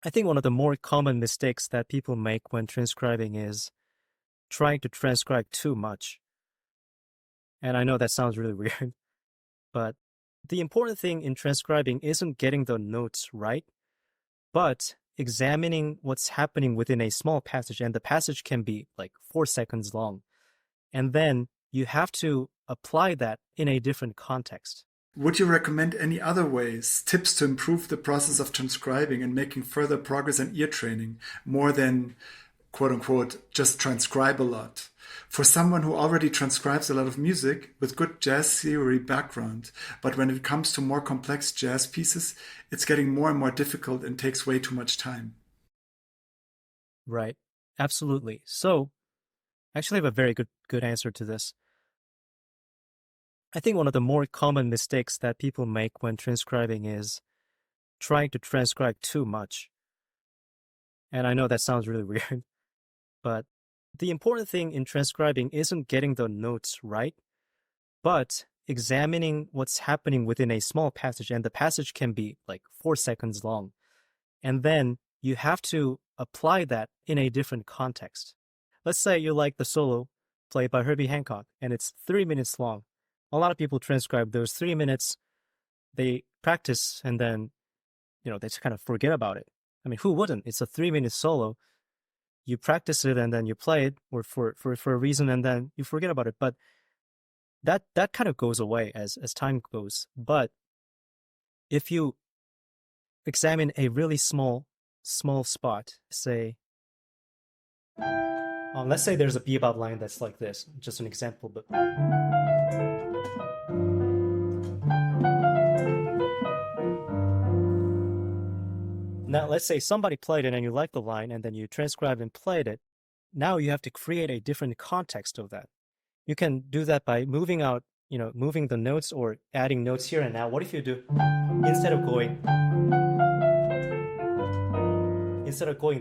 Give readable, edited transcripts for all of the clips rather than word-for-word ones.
I think one of the more common mistakes that people make when transcribing is trying to transcribe too much. And I know that sounds really weird, but the important thing in transcribing isn't getting the notes right, but examining what's happening within a small passage. And the passage can be like 4 seconds long. And then you have to apply that in a different context. Would you recommend any other ways, tips to improve the process of transcribing and making further progress in ear training, more than quote unquote just transcribe a lot? For someone who already transcribes a lot of music with good jazz theory background, but when it comes to more complex jazz pieces, it's getting more and more difficult and takes way too much time. Right. Absolutely. So I actually have a very good answer to this. I think one of the more common mistakes that people make when transcribing is trying to transcribe too much. And I know that sounds really weird, but the important thing in transcribing isn't getting the notes right, but examining what's happening within a small passage. And the passage can be like 4 seconds long. And then you have to apply that in a different context. Let's say you like the solo played by Herbie Hancock, and it's 3 minutes long. A lot of people transcribe those 3 minutes, they practice, and then, they just kind of forget about it. I mean, who wouldn't? It's a 3-minute solo. You practice it and then you play it, or for a reason, and then you forget about it. But that kind of goes away as time goes. But if you examine a really small spot, say, let's say there's a bebop line that's like this, just an example, but now let's say somebody played it and you like the line and then you transcribed and played it. Now you have to create a different context of that. You can do that by moving the notes or adding notes here and now. What if you do, instead of going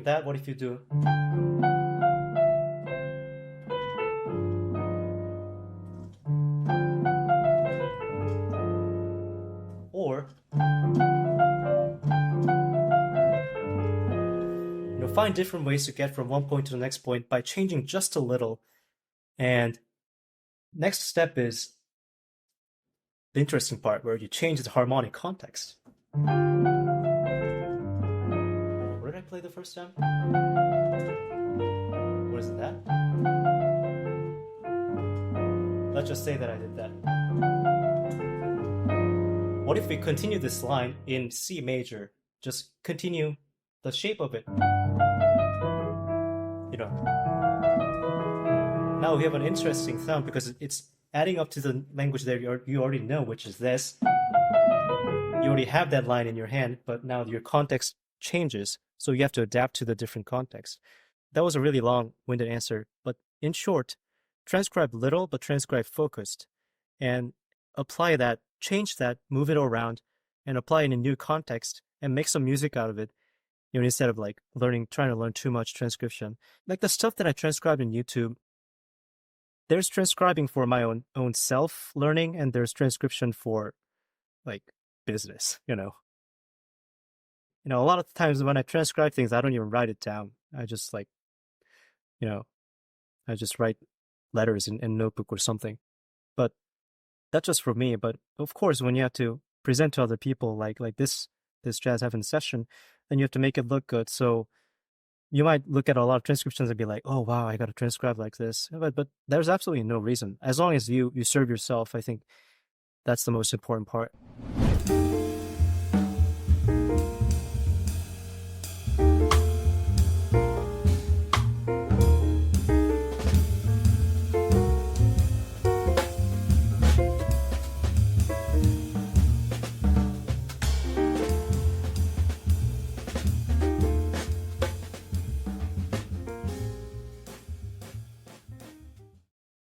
that, what if you do, or find different ways to get from one point to the next point by changing just a little. And next step is the interesting part, where you change the harmonic context. What did I play the first time? What is that? Let's just say that I did that. What if we continue this line in C major? Just continue the shape of it. Now we have an interesting sound because it's adding up to the language that you already know, which is this. You already have that line in your hand, but now your context changes, so you have to adapt to the different context. That was a really long-winded answer, but in short, transcribe little, but transcribe focused, and apply that, change that, move it around, and apply it in a new context, and make some music out of it. Instead of trying to learn too much transcription. Like the stuff that I transcribed in YouTube, there's transcribing for my own self-learning, and there's transcription for business, A lot of times when I transcribe things, I don't even write it down. I just I just write letters in notebook or something. But that's just for me. But of course, when you have to present to other people like this jazz heaven session, then you have to make it look good. So you might look at a lot of transcriptions and be like, oh, wow, I got to transcribe like this. But there's absolutely no reason. As long as you serve yourself, I think that's the most important part.